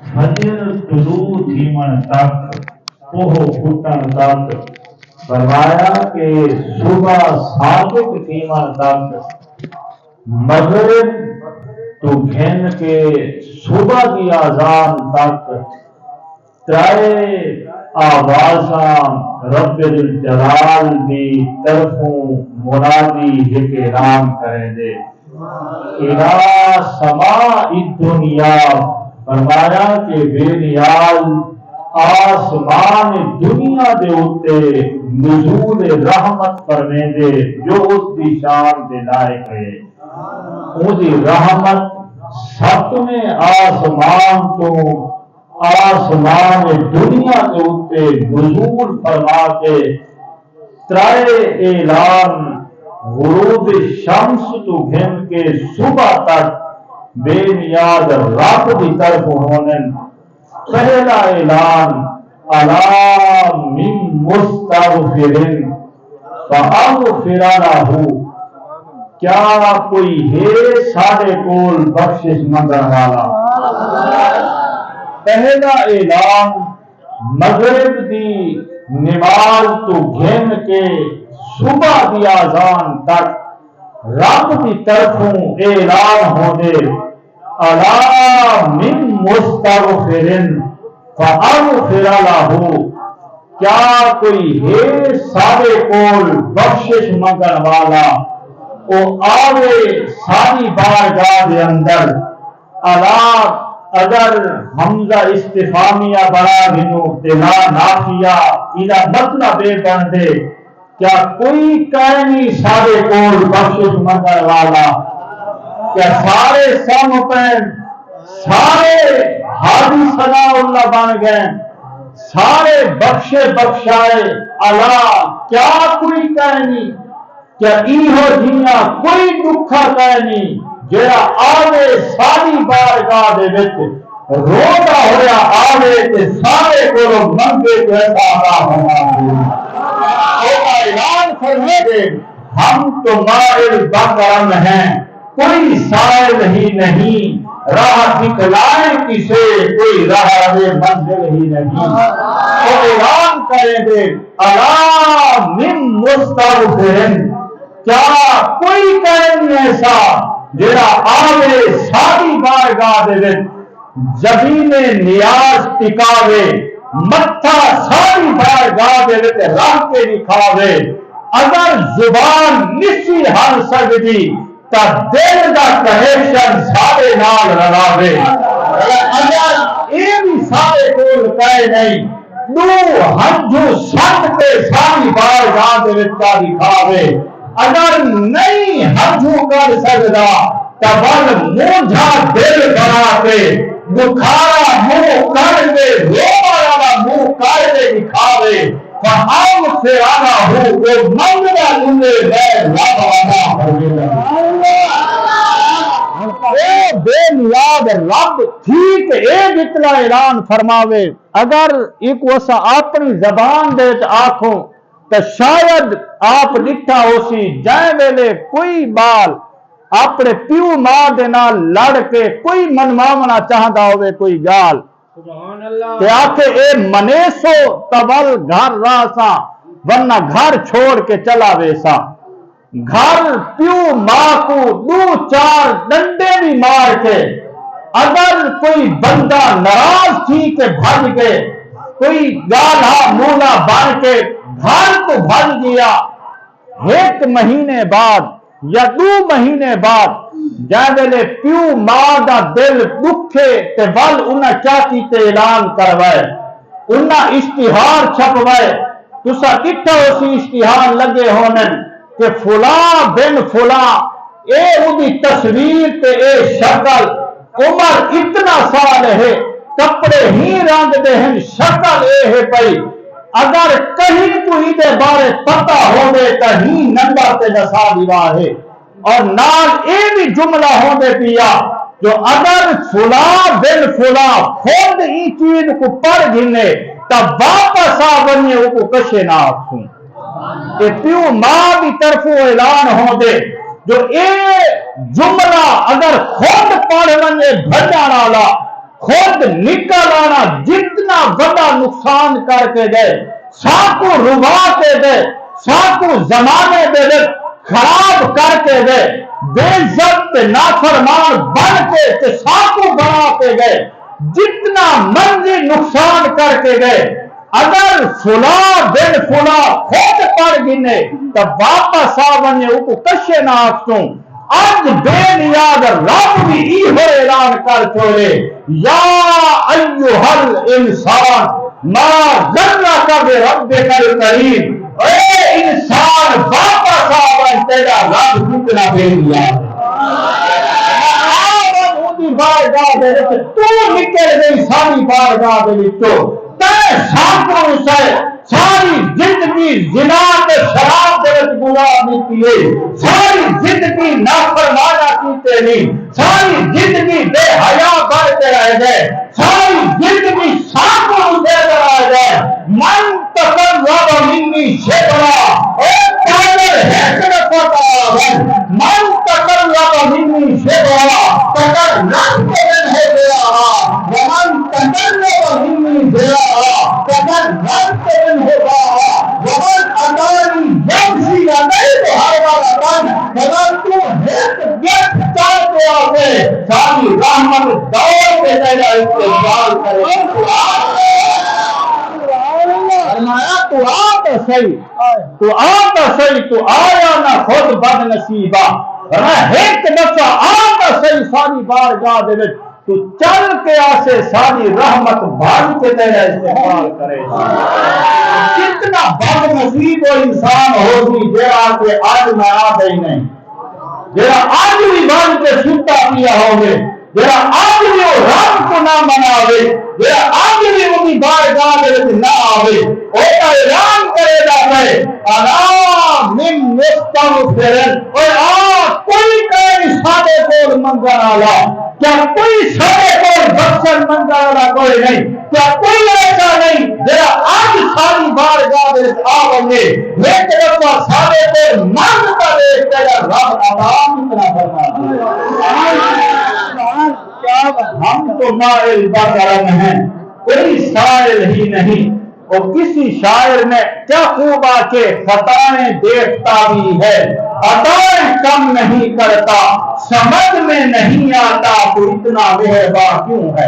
فجر طلوع تھیمن تک کوہ پھٹن تک فرمایا کہ صبح صادق تھیمن تک مغرب تو گھن کے صبح کی آزان تک ترائے آوازاں رب الجلال دی طرفوں منادی ایک اعلان کریں دے الہ سماء الدنیا فرمایا کہ بے نیاز آسمان دنیا دے اتے نزول رحمت فرمے دے جو اس دی شان دے لائق ہے اس دی رحمت ستویں آسمان تو آسمان دنیا کے اتے نزول فرما کے ترائے اعلان غروب شمس تو گھن کے صبح تک بے نیاز رب کی طرف ہونے پہلا اعلان الا من مستغفر فاغفر لہ کیا کوئی ہے سارے کول بخشش منگن والا پہلا اعلان مغرب دی نماز تو گھن کے صبح دی آزان تک رب کی طرفوں اعلان ہو دے الا من مستغفر فاغفر لہ کیا کوئی ہے سارے کول بخشش منگن والا او آوے ساری بارگاہ دے اندر الا اگر حمزہ استفامیہ بڑا گنو تلا نافیہ الہ مطلب بن دے کیا کوئی کائنی سارے کول بخشش منگن والا کیا سارے سم پین سارے حادی ثنا اللہ بن گئے سارے بخشے بخشائے اللہ کیا کوئی کائنی کیا ایہو جینا کوئی دکھا کائنی جڑا آوے ساری بارگاہ دے وچ روتا ہویا آوے تے سارے کولوں منگے تے عطا ہونا اعلان فرمائے دے ہم تو مائل بکرم ہیں کوئی سائل ہی نہیں راہ دکھلائے کسے کوئی راہ منزل ہی نہیں اعلان کرے دے الا من مستغفر کیا کوئی کہیں ایسا جڑا آوے ساری بارگاہ دے وچ زمین نیاز ٹکاوے متھا ساری بارگاہ دے وچ رکھ کے دکھاوے اگر زبان نسی ہر سکدی تا دل دا کہیشن سارے نال رلاوے اگر اے بھی سارے کول کہے نہیں دو ہنجو سٹ کے ساری بارگاہ دے وچ دکھاوے اگر نہیں ہنجو کر سکدا تبل مونجھا دل بنا کے بخارا منہ کر کے روما والا منہ کر کے دکھاوے فہم سے آنا ہو وہ منگنا لے غیر رب والا اے بے نیاد رب ٹھیک اے جتنا اعلان فرماوے اگر ایک وسا اپنی زبان دے آنکھوں تو شاید آپ ڈٹھا ہو سی جائے ویلے کوئی بال اپنے پیو ماں دے نال لڑ کے کوئی منواونا چاہتا ہوئے کوئی گال تے آکھے اے منیسو تول گھر راسا ورنہ گھر چھوڑ کے چلا ویسا گھر پیو ماں کو دو چار ڈنڈے بھی مار کے اگر کوئی بندہ ناراض تھی کہ بھج گئے کوئی گالہ مولا بن کے گھر کو بھج گیا ایک مہینے بعد یا 2 مہینے بعد جائے پیو ماں دا دل دکھے تے ول انہاں کیا کیتے اعلان کروائے انہاں اشتہار چھپوائے تسا کٹھا اسی اشتہار لگے ہونے کہ فلاں بن فلاں اے اودی تصویر تے اے شکل عمر اتنا سال ہے کپڑے ہی رنگ دے ہیں شکل اے ہے پئی اگر کہیں کوئی دے بارے پتہ ہونے کہیں نمبر تے نسا دیوا ہے اور نال اے بھی جملہ ہونے پیا جو اگر فلاں بن فلاں خود ہی چیز کو پڑھ گھنے تب واپس آ بنیے وہ کو کشے نہ آکھوں کہ پیو ماں بھی طرفوں اعلان ہو دے جو اے جملہ اگر خود پڑھ بنے بھجان والا خود نکل آنا جتنا بڑا نقصان کر کے دے ساکو ربا کے دے ساکو زمانے دے خراب کر کے دے بے عزت نافرمان بن کے ساکو بنا کے گئے جتنا مرضی نقصان کر کے گئے اگر فلاں دن فلاں خود پڑ گنے تو واپس آنے اوپر کشے نہ آکسوں آج بے نیاد رب بھی ایہو اعلان کر چھوڑے یا ایوہ الانسان ما غرک بربک الکریم اے انسان واپس آون تیرا رب کتنا بے نیاد بارگاہ دے تو نکل گئی ساری بارگاہ دے وچوں تے سانکوں سے ساری زندگی زنا تے شراب دے وچ گزارنی کیے ساری زندگی نافرمانہ کیتے نہیں ساری زندگی بے حیا بن کے رہ گئے ساری زندگی سانکوں سے رہ گئے من تقرب منی شبرا اے کافر ہے کہ پتہ من تقرب منی شبرا تقرب من ہے گیا ومن تقرب منی ذرا تقرب من ہے گیا ومن اتانی یمشی علیہ حیوان اگر تو ایک وقت چاہتے آتے ساری رحمت دور پہ تیرا استقبال کرے تو آتا صحیح تو آیا نہ خود بد نصیبہ ایک دفعہ آتا صحیح ساری بارگاہ دے وچ تو چل کے آسے ساری رحمت بھاگ کے تیرا استقبال کرے کتنا بد نصیب و انسان ہوگی جیڑا کہ آج میں آ گئی نہیں جیڑا آج بھی بن کے ستا پیا ہوگے جیڑا آج بھی وہ رب کو نہ مناوے جیڑا آج بھی وہ بارگاہ دے وچ نہ آوے او اعلان کرے گا کہ الا من مستغفرن اور کوئی کہیں سارے کول منگن والا کیا کوئی سارے کول بخشن منگن والا کوئی نہیں کیا کوئی ایسا نہیں جیڑا آج ساری بارگاہ دے وچ آوے ایک دفعہ سارے کول منگ کرے تیرا رب عطا اتنا فرماتا ہم تو نائل بکرم ہیں کوئی سائل ہی نہیں اور کسی شاعر نے کیا خوب آ کے خطائیں دیکھتا بھی ہے عطائیں کم نہیں کرتا سمجھ میں نہیں آتا تو اتنا مہربان کیوں ہے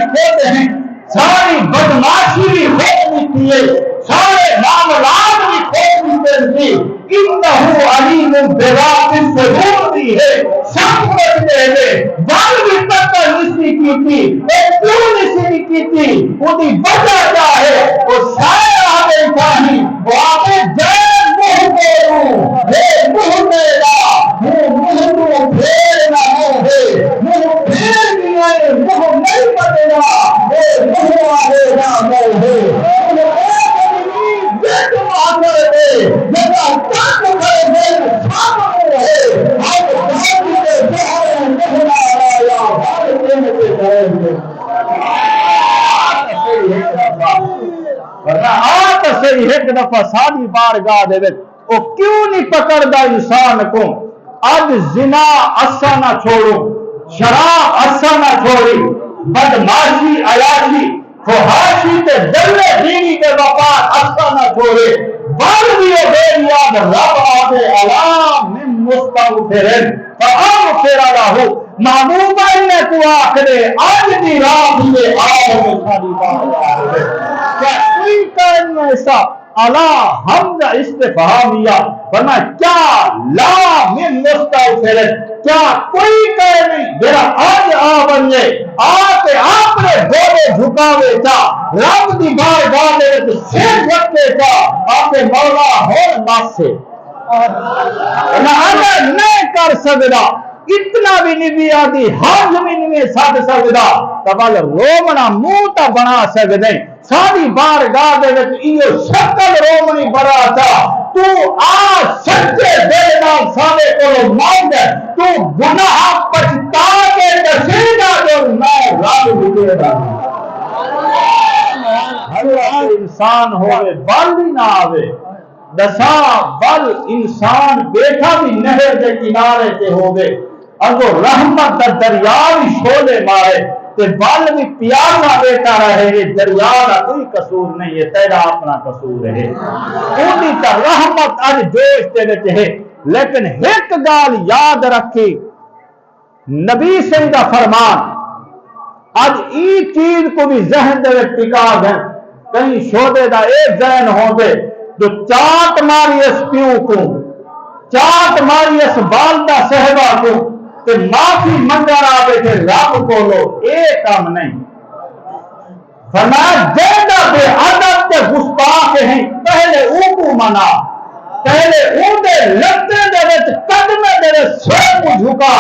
خود ہیں ساری بدماشی بھی خود بھی کیے سارے معاملات بھی خود بھی کرتی انہو علیم بذات الصدور دی ہے سب کرتے ہیں بال بھی تک نسی کی تھی ایک کیوں نسی کی تھی وہ دی وجہ کیا ہے وہ سارے آگے چاہی وہ آگے جائے منہ بولوں ہے منہ میرا منہ تو پھیر نہ ہے منہ پھیر نہیں آئے منہ نہیں پڑے گا منہ آگے نہ ہے ایک دفعہ ساری بارگاہ دے وچ او کیوں نہیں پکڑدا انسان کو اج زنا اسا نہ چھوڑو شراب اسا نہ چھوڑی بدماشی عیاشی فحاشی تے دلے دینی کے وفات اسا نہ چھوڑے بل بھی بے نیاد رب آتے علام من مستغفرن فاغفر له محبوبہ نے تو آخرے آج دی رات میں آؤ میں ساری بات کیا کوئی کہنا ایسا اللہ حمزہ استفہامیہ فرمایا کیا لا من مستغفرن کیا کوئی کہہ نہیں میرا آج آ بنیے آتے آپ نے بولے جھکاوے تھا رب دی بارگاہ دے تو سر رکھے تھا آپ نے مولا ہو ناسے نہ اگر نہیں کر سکتا اتنا بھی نہیں بھی آدھی ہر زمین میں ساتھ سکتا تبال رومنا منہ تا بنا سکتے ساری بارگاہ دے وچ ایو شکل رومنی بڑا تھا تو آج سچے دل نال سارے کو مانگ تو گناہ پچھتا کے دسیگا جو میں رب بھولے گا ہر انسان ہوئے بل بھی نہ آوے دسا بل انسان بیٹھا بھی نہر کے کنارے تے ہوئے اگو رحمت دا دریا بھی شولے مارے تے بل بھی پیاسا بیٹا رہے، یہ دریا کا کوئی قصور نہیں ہے، تیرا اپنا قصور ہے۔ اونی تا رحمت اج جوش دے وچ ہے، لیکن ایک گال یاد رکھی، نبی سے دا فرمان اج ای چیز کو بھی ذہن دے وچ ٹکا دیں، کہیں شودے دا ایک ذہن ہو دے جو چاٹ ماری اس پیو کو، چاٹ ماری اس والدہ صحبہ کو، تے معافی منگا رہا بیٹھے رب کو لو، اے کام نہیں۔ فرمایا جیدہ بے عدد تے گستاخ ہیں، پہلے او کو منا، پہلے او دے لگتے دے وچ قدمے دے وچ سر کو جھکا،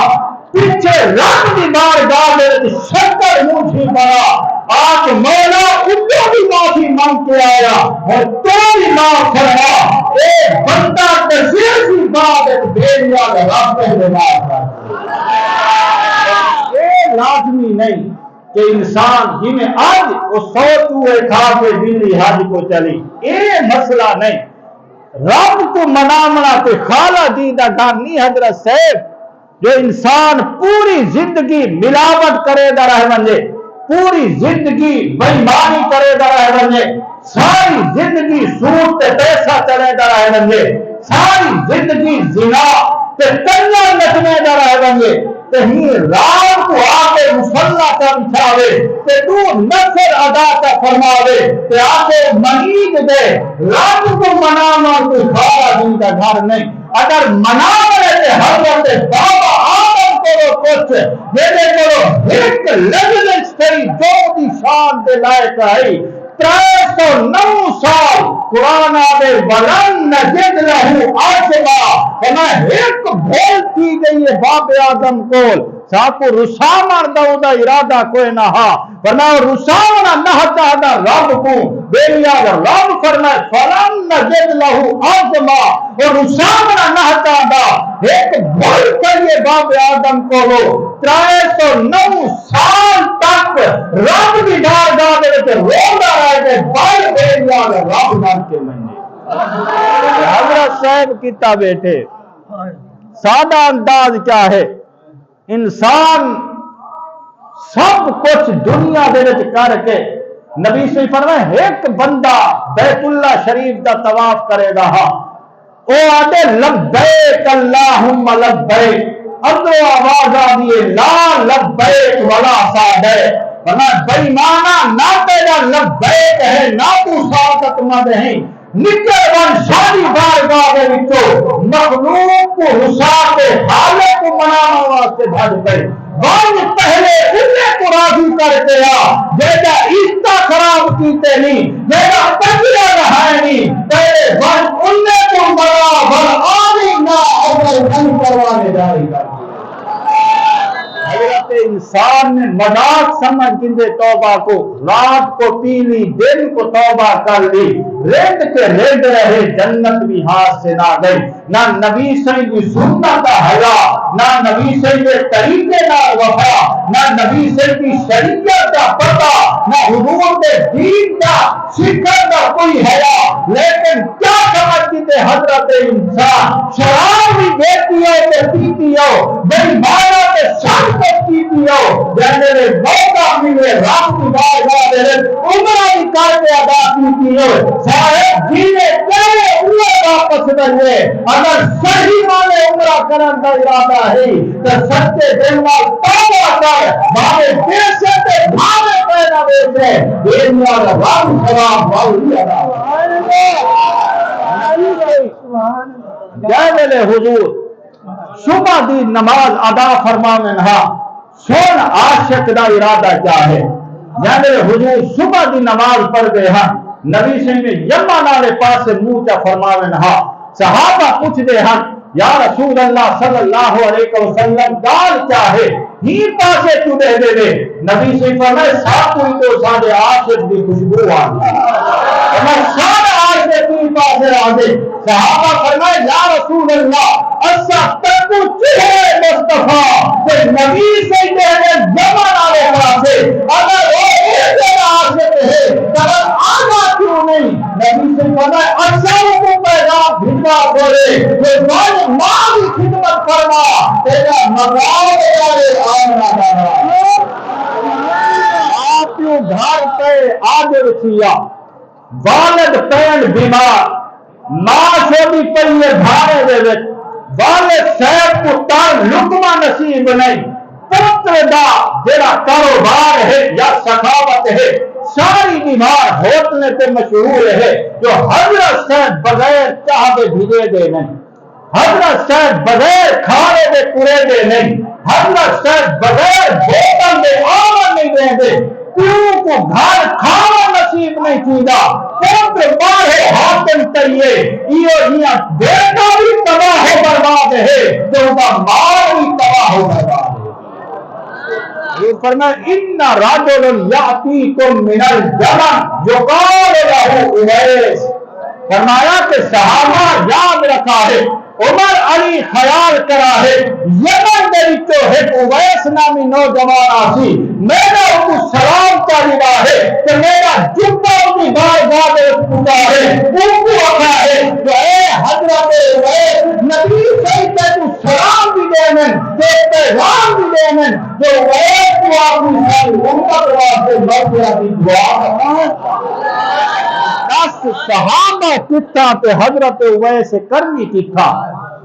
پیچھے رب دی بارگاہ دے وچ شکر منہ جھی پڑا، آج مولا اتو بھی معافی مانگ کے آیا اور تو بھی معاف فرما، اے بندہ کثیر سی بات ایک بھیڑیا دے رب پہلے معاف فرما۔ یہ لازمی نہیں کہ انسان جنہیں آج وہ سو چوہے کھا کے دلی حج کو چلی، یہ مسئلہ نہیں۔ رب کو منامنا کوئی خالہ دیدہ ڈار نہیں حضرت صاحب، جو انسان پوری زندگی ملاوٹ کرے دا رہ ونجے، پوری زندگی بےمانی کرے دا رہ ونجے، ساری زندگی سود تے پیسہ چلے دا رہ ونجے، ساری زندگی زنا تے کنیا نچنے دا رہ ونجے، کہیں رات کو آکے مسلح کا بچھاوے تے تو نفر ادا کا فرماوے تے آکے منید دے، رب کو منانا کوئی خالہ دین کا گھر نہیں۔ اگر منا رہے حضرت بابا آدم کرو کچھ جیسے کرو ایک لگلش کری جو دی شان دے لائق ہے، 309 سال قرآن آدھے ولن نجد لہو عاصما، ہمیں ایک بھول کی گئی ہے باپ آدم کول، ساکو رسامر دا ارادہ کوئی نہ ہا، ورنہ رسامر نہ چاہتا رب کو بیلیا دا رب فرمائے فلن نجد لہو عاصما، اور رسامر نہ چاہتا ایک بھول کریے باپ آدم کولو 309 سال تک رب بھی ڈار گا دے تے روڑا رہے تے بھائی بیلیا دا رب نام کے منے۔ حضرت صاحب کتا بیٹھے سادہ انداز کیا ہے، انسان سب کچھ دنیا دے وچ کر کے نبی سے فرمایا ایک بندہ بیت اللہ شریف دا طواف کرے گا، او آدھے لبیک اللہم لبیک، اندرو آواز آدھیے لا لبیک ولا سعدیک، ورنہ بےمانہ نہ تیرا لبیک ہے نہ تو سعادت مند ہے، نکل ون شادی بارگاہ دے وچوں مخلوق کو حسا کے حالے کو منانا واسطے بھج گئے، ون پہلے انہیں کو راضی کرتے آ جیسا عیستا خراب کیتے نہیں، جیسا تجرہ رہائے نہیں، پہلے ون انہیں کو مرا ون آنی نہ اگر ان کروانے جاری کرتے۔ حضرت انسان نے مذاق سمجھ کندے توبہ کو، رات کو پی لی دن کو توبہ کر لی، رد کے رد رہے جنت بھی ہاتھ سے نہ گئی، نہ نبی صلی کی سنت کا حیا، نہ نبی صلی کے طریقے نہ وفا، نہ نبی صلی کی شریعت کا پتہ، نہ حضور کے دین کا شکر کا کوئی حیا، لیکن کیا سمجھ کندے حضرت انسان شراب بھی دیتی ہو کہ پیتی ہو، بےمانہ کے ساتھ کی پیو، جانے لے موقع ملے رب کی بارگاہ دے عمرہ بھی کر کے ادا کی ہو، صاحب جینے پہلے ہوئے واپس بنوے، اگر صحیح مانے عمرہ کرن کا ارادہ ہے تو سچے دل نال توبہ کر، بھاوے پیسے تے بھاوے پیدا بیچے، دنیا دا رب ثواب والی ادا۔ جانے لے حضور صبح دی نماز ادا فرما منہا، سن عاشق دا ارادہ کیا ہے، یعنی حضور صبح دی نماز پڑھ گئے ہاں، نبی سے میں یمن والے پاس منہ چا فرما منہا، صحابہ پوچھ دے ہاں یا رسول اللہ صلی اللہ علیہ وسلم گال کیا ہے، ہی پاسے تو دے دے دے، نبی سے فرمائے ساتھ ہوئی تو سادے عاشق دی خوشبو آگی، سارے عاشق دی پاسے آگے، صحابہ فرمائے یا رسول اللہ اسا تکو چہرے مصطفیٰ کہ نبی سے کہنے زمان آلے پاسے اگر وہ ایسے عاشق ہے تب آگا کیوں نہیں، نبی سے فرمائے اسا کو پیغام بھیجا کرے کہ ماں کی خدمت فرما تیرا مقام تیرے آمنا دارا آپ یوں گھر پہ آدر کیا والد پین بیمار ماں سے بھی پہیے بھارے دے وچ والد صاحب کو تار لقمہ نصیب نہیں پتر دا جڑا کاروبار ہے یا سخاوت ہے ساری بیمار ہوٹلے پہ مشہور ہے جو حضرت صاحب بغیر چاہے بھیجے دے نہیں حضرت صاحب بغیر کھانے دے پورے دے نہیں حضرت صاحب بغیر بوتل دے آمن نہیں دے دے پیوں کو گھر کھانا نصیب نہیں کیدا پتر باہے حاکم کریے یہ بیٹا بھی تباہ ہو برباد ہے جو کا مال بھی تباہ ہو برباد ہے یہ فرمایا ان رجل یاتیکم من الجمل یقال له اویس فرمایا کہ صحابہ یاد رکھا ہے عمر علی خیال کرا ہے یمن دے وچوں ایک اویس نامی نوجوان آسی میرا کو سلام چاہیدا ہے کہ میرا جبہ کی بارگاہ دے پوچھا ہے ان کو آخا ہے کہ اے حضرت اویس نبی صحیح تے تو سلام بھی دینن تے پیغام بھی دینن جو اویس کو اپنی ساری امت واسطے مغفرت کی دعا کرنا دس صحابہ کتھا تے حضرت اویس کرنی کتھا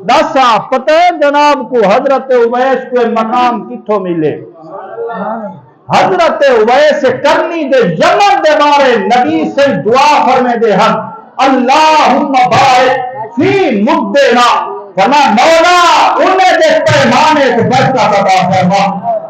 دسا پتہ جناب کو حضرت اویس کو مقام کتھوں ملے حضرت اویس کرنی دے یمن دے بارے نبی سے دعا فرمے دے ہم اللہم بارک فی مدنا فرما مولا انہیں دے پیمانے کو برکت عطا فرما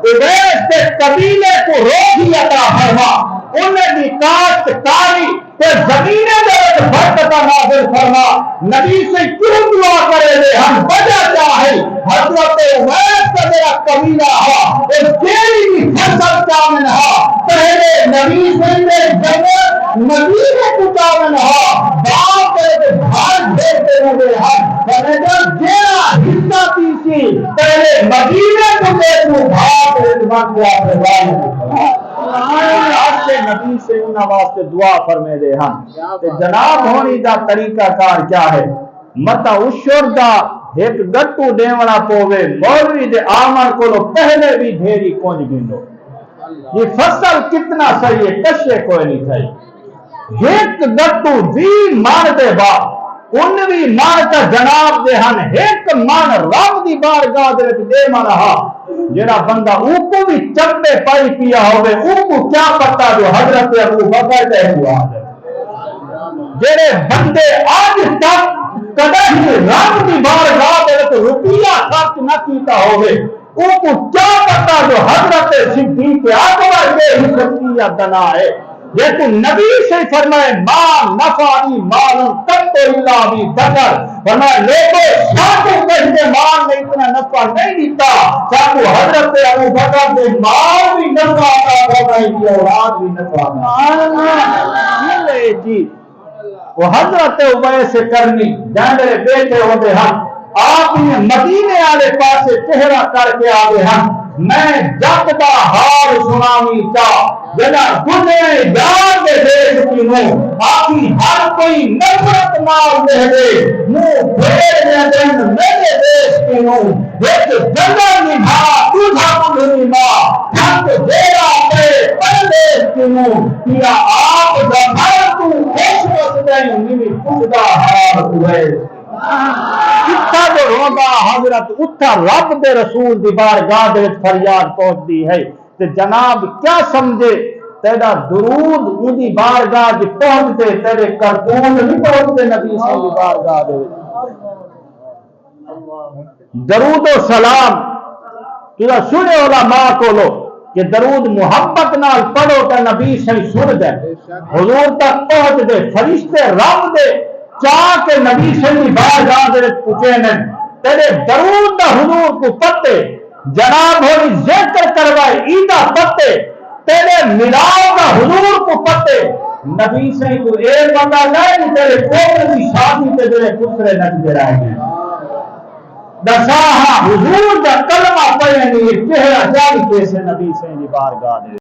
اویس دے قبیلے کو روزی عطا فرما انہیں دی کاشت کاری تے زمینیں دے برکت نازل فرما نبی سے کیوں دعا کرے دے ہم وجہ چاہے حضرت اویس کا میرا قبیلہ ہوا اور تیری بھی فصل چامن ہوا پہلے نبی سے میرے جنت نبی نے کتامن ہوا باپ پہلے بھار بھیجتے ہوئے ہم سمجھا جیرا حصہ تیسی پہلے مدینہ کو دیکھو بھار بھیجمان کیا پہلے نبی سے انہاں واسطے دعا فرمے دے ہم جناب ہونی دا طریقہ کار کیا ہے متا اشور دا ایک گٹو دیونا پوے مولوی دے آمن کو لو پہلے بھی ڈھیری کونج گندو یہ فصل کتنا صحیح ہے کشے کوئی نہیں تھا ایک گٹو بھی مان دے با انوی مان کا جناب دے ہن ایک مان رب دی بارگاہ دے مان رہا جڑا بندہ او کو بھی چمبے پائی پیا ہوئے او کو کیا پتا جو حضرت ابو بکر دے ہوا ہے جڑے بندے آج تک کدی رب دی بارگاہ دے روپیہ خرچ نہ کیتا ہوئے او کو کیا پتا جو حضرت صدیق اکبر دے ہی سچی دنا ہے لیکن نبی سے فرمائے ما نفعنی مال قط الا بی بدر فرمائے لوگوں ساتھوں کہتے مال نے اتنا نفع نہیں دیتا ساتھوں حضرت ابو بکر دے مال بھی نفع آتا فرمائے کی اولاد بھی نفع آتا یہ جی وہ حضرت اویس کرنی جانرے بیٹھے ہوتے ہم آپ نے مدینے والے پاسے چہرہ کر کے آگے ہم میں جب دا حال سنامی چاہ جنا گزرے یار دے دیکھ کی نو آخی ہر کوئی نفرت نال دے دے منہ بھیر دے دن میرے دیش کی نو ایک جنگل نبھا تجھا مدھنی ماں ہم دیرا پہ پردیش کی نو کیا آپ دا بھر تو خوش وسدیں نمی خدا حال ہوئے اتھا جو روندہ حضرت اتھا رب دے رسول دی بارگاہ دے فریاد پہنچ دی ہے تے جناب کیا سمجھے تیرا درود ان دی بارگاہ دی پہنچ دے تیرے کرتون نہیں پہنچ دے نبی سے دی بارگاہ دے درود و سلام تیرا سنے علماء کو لو کہ درود محبت نال پڑھو تا نبی سے سن دے حضور تک پہنچ دے فرشتے رب دے چاہ کے نبی سے بھی بارگاہ دے پوچھے نے تیرے درود دا حضور کو پتے جناب ہوئی ذکر کروائے ایدہ پتے تیرے ملاؤ دا حضور کو پتے نبی سے تو ایک بندہ نہیں تیرے کوپر کی شادی تے تیرے پترے نجدے رائے گئے دساہا حضور دا کلمہ پڑھیں گے چہرہ جاری کیسے نبی سے بھی بارگاہ دے